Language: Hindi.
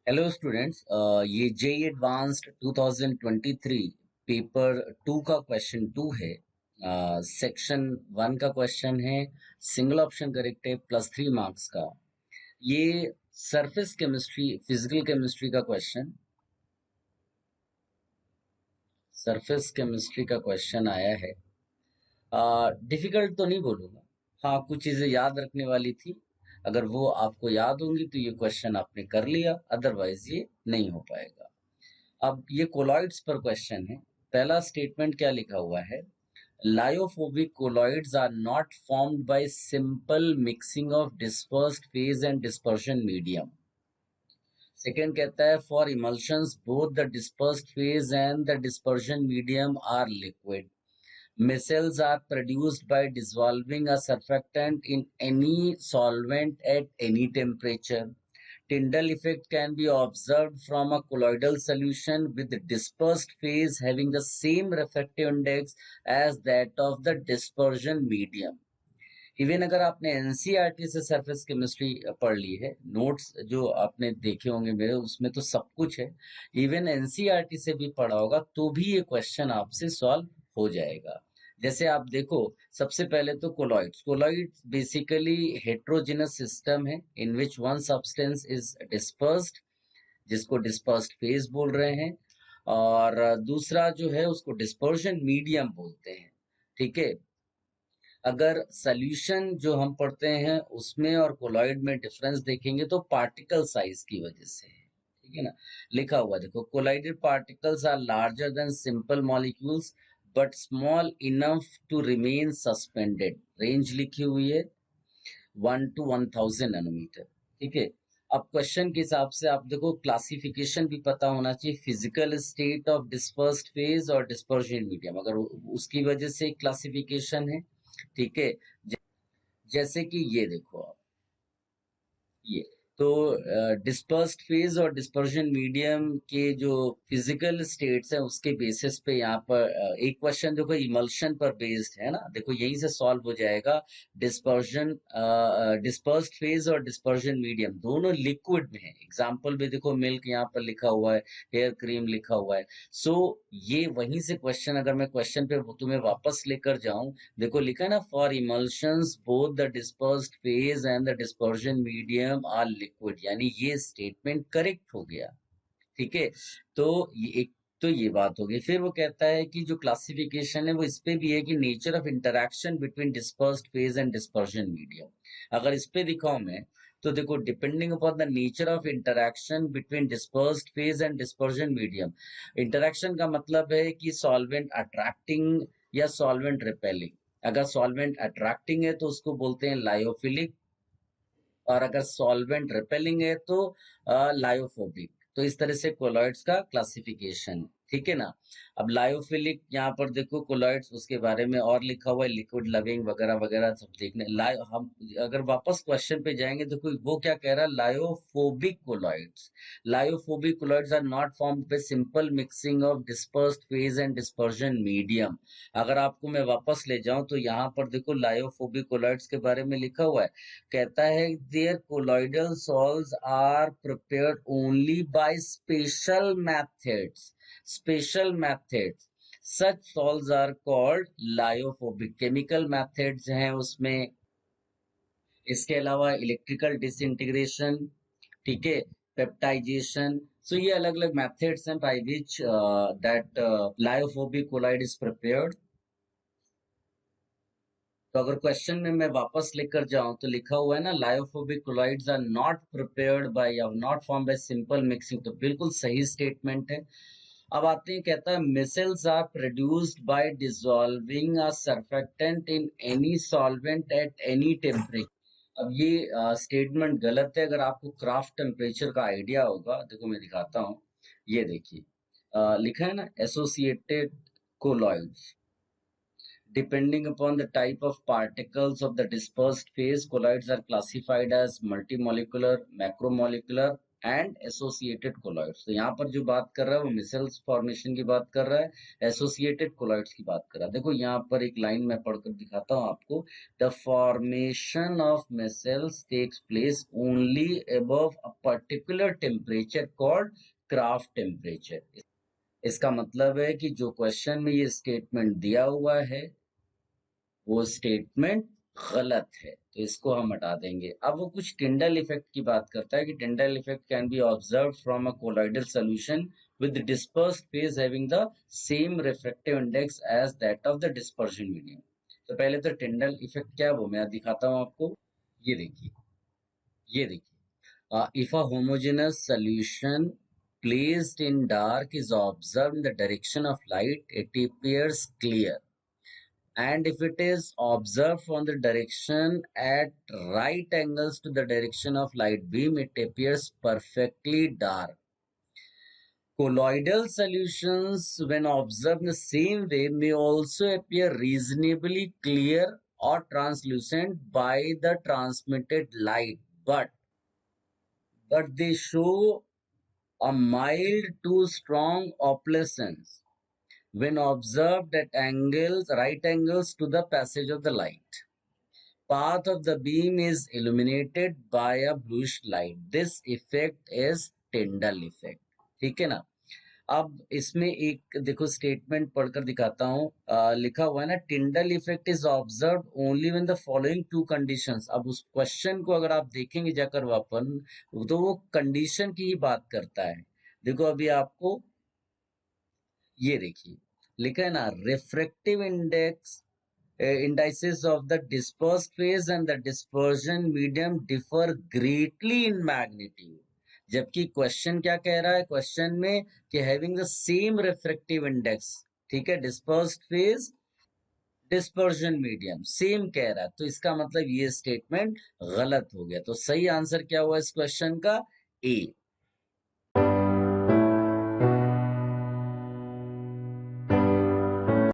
हेलो स्टूडेंट्स, ये जेई एडवांस्ड 2023 पेपर 2 का क्वेश्चन 2 है। सेक्शन 1 का क्वेश्चन है, सिंगल ऑप्शन करेक्ट है, +3 मार्क्स का। ये सरफेस केमिस्ट्री, फिजिकल केमिस्ट्री का क्वेश्चन, सरफेस केमिस्ट्री का क्वेश्चन आया है। डिफिकल्ट तो नहीं बोलूंगा, हाँ कुछ चीजें याद रखने वाली थी। अगर वो आपको याद होंगी तो ये क्वेश्चन आपने कर लिया, अदरवाइज ये नहीं हो पाएगा। अब ये कोलॉइड्स पर क्वेश्चन है। पहला स्टेटमेंट क्या लिखा हुआ है? Lyophobic colloids are not formed by simple mixing of dispersed phase and dispersion medium. Second कहता है for emulsions both the dispersed phase and the dispersion medium are liquid. Micelles are produced by dissolving a surfactant in any solvent at any temperature. Tyndall effect can be observed from a colloidal solution with the dispersed phase having the same refractive index as that of the dispersion medium. Even अगर आपने एनसीईआरटी से सरफेस केमिस्ट्री पढ़ ली है, नोट्स जो आपने देखे होंगे मेरे, उसमें तो सब कुछ है। इवन एनसीईआरटी से भी पढ़ा होगा तो भी ये क्वेश्चन आपसे सॉल्व हो जाएगा। जैसे आप देखो, सबसे पहले तो कोलॉइड्स बेसिकली हेट्रोजिनस सिस्टम है in which one substance is dispersed, जिसको डिस्पर्स्ड फेज बोल रहे हैं। और दूसरा जो है उसको डिस्पर्शन मीडियम बोलते हैं। ठीक है। अगर सॉल्यूशन जो हम पढ़ते हैं उसमें और कोलॉइड में डिफरेंस देखेंगे तो पार्टिकल साइज की वजह से है। ठीक है ना। लिखा हुआ देखो, colloidal particles are larger than simple molecules but small enough to remain suspended. Range लिखी हुई है 1 to 1000 नैनोमीटर। ठीक है। अब क्वेश्चन के हिसाब से आप देखो, क्लासिफिकेशन भी पता होना चाहिए, physical state of dispersed phase और डिस्पर्शन मीडियम, अगर उसकी वजह से क्लासिफिकेशन है। ठीक है। जैसे कि ये देखो आप, ये तो डिस्पर्स्ड फेज और डिस्पर्शन मीडियम के जो फिजिकल स्टेट्स हैं उसके बेसिस पे यहाँ पर एक क्वेश्चन देखो इमल्शन पर बेस्ड है ना, देखो यहीं से सॉल्व हो जाएगा। डिस्पर्शन, डिस्पर्स्ड फेज और डिस्पर्शन मीडियम दोनों लिक्विड में है। एग्जाम्पल भी देखो, मिल्क यहाँ पर लिखा हुआ है, हेयर क्रीम लिखा हुआ है। सो ये वहीं से क्वेश्चन, अगर मैं क्वेश्चन पे तुम्हें वापस लेकर जाऊं, देखो लिखा है ना, for emulsions both the dispersed phase and the dispersion medium are liquid, यानी ये स्टेटमेंट करेक्ट हो गया। ठीक है। तो ये एक, तो ये बात होगी। फिर वो कहता है कि जो क्लासिफिकेशन है वो इस पे भी है कि nature of interaction between dispersed phase and dispersion medium. अगर इस पे दिखाऊं मैं, तो देखो, depending upon the nature of interaction between dispersed phase and dispersion medium. Interaction का मतलब है कि सॉल्वेंट अट्रैक्टिंग या सॉल्वेंट रिपेलिंग। अगर सॉल्वेंट अट्रैक्टिंग है तो उसको बोलते हैं लायोफिलिक, और अगर सॉल्वेंट रिपेलिंग है तो लायोफोबिक। तो इस तरह से कोलॉइड्स का क्लासिफिकेशन। ठीक है ना। अब लायोफिलिक, यहाँ पर देखो कोलॉइड्स, उसके बारे में और लिखा हुआ है, लिक्विड लविंग वगैरह वगैरह सब देखने लायो। हम अगर वापस क्वेश्चन पे जाएंगे, देखो वो क्या कह रहा है, lyophobic colloids. Lyophobic colloids are not formed by simple mixing of dispersed phase and dispersion medium. अगर आपको मैं वापस ले जाऊं तो यहाँ पर देखो लायोफोबिक कोलॉइड्स के बारे में लिखा हुआ है। कहता है there colloidal sols are prepared only by special methods. Special methods, such sols are called lyophobic. Chemical methods हैं उसमें, इसके अलावा इलेक्ट्रिकल डिसइंटीग्रेशन, ठीक है, पेप्टाइजेशन। सो ये अलग अलग मेथड्स हैं by which that lyophobic colloid is prepared. तो अगर क्वेश्चन में मैं वापस लेकर जाऊं तो लिखा हुआ है ना, lyophobic colloids are not prepared by या not form by simple mixing, तो बिल्कुल सही स्टेटमेंट है। अब आते हैं, कहता है micelles are produced by dissolving a surfactant in any solvent at any temperature. अब ये स्टेटमेंट गलत है। अगर आपको क्राफ्ट टेम्परेचर का आइडिया होगा, देखो मैं दिखाता हूँ। ये देखिए, लिखा है ना, associated colloids. Depending upon the type of particles of the dispersed phase, colloids are classified as multimolecular, macromolecular, and associated colloids. तो यहाँ पर जो बात कर रहा है वो मिसेल्स फॉर्मेशन की बात कर रहा है, एसोसिएटेड कोलॉइड्स की बात कर रहा है। देखो यहाँ पर एक लाइन मैं पढ़कर दिखाता हूँ आपको। The formation of micelles takes place only above a particular temperature called Krafft temperature. इसका मतलब है कि जो क्वेश्चन में ये स्टेटमेंट दिया हुआ है वो स्टेटमेंट गलत है, तो इसको हम हटा देंगे। अब वो कुछ टिंडल इफेक्ट की बात करता है कि Tyndall effect can be observe from a colloidal solution with dispersed phase having the same refractive index as that of the dispersion medium. तो पहले तो टिंडल इफेक्ट क्या है वो मैं दिखाता हूँ आपको। ये देखिए, ये देखिए, if a homogeneous solution placed in dark is observed in the direction of light, it appears clear. And if it is observed from the direction at right angles to the direction of light beam, it appears perfectly dark. Colloidal solutions, when observed in the same way, may also appear reasonably clear or translucent by the transmitted light, but they show a mild to strong opalescence when observed at right angles to the passage of the light. Path of the beam is illuminated by a bluish light. This effect is Tyndall effect. ठीक है ना। अब इसमें एक देखो स्टेटमेंट पढ़कर दिखाता हूँ। लिखा हुआ है ना, Tyndall effect is observe only when the following to conditions. अब उस क्वेश्चन को अगर आप देखेंगे जाकर वापन, तो वो कंडीशन की ही बात करता है। देखो अभी आपको ये देखिए लिखा है ना, refractive index indices of the dispersed phase and the dispersion medium differ greatly in magnitude। जबकि क्वेश्चन क्या कह रहा है, क्वेश्चन में कि having the same refractive index, ठीक है, dispersed phase dispersion medium same कह रहा है, तो इसका मतलब ये स्टेटमेंट गलत हो गया। तो सही आंसर क्या हुआ इस क्वेश्चन का, ए।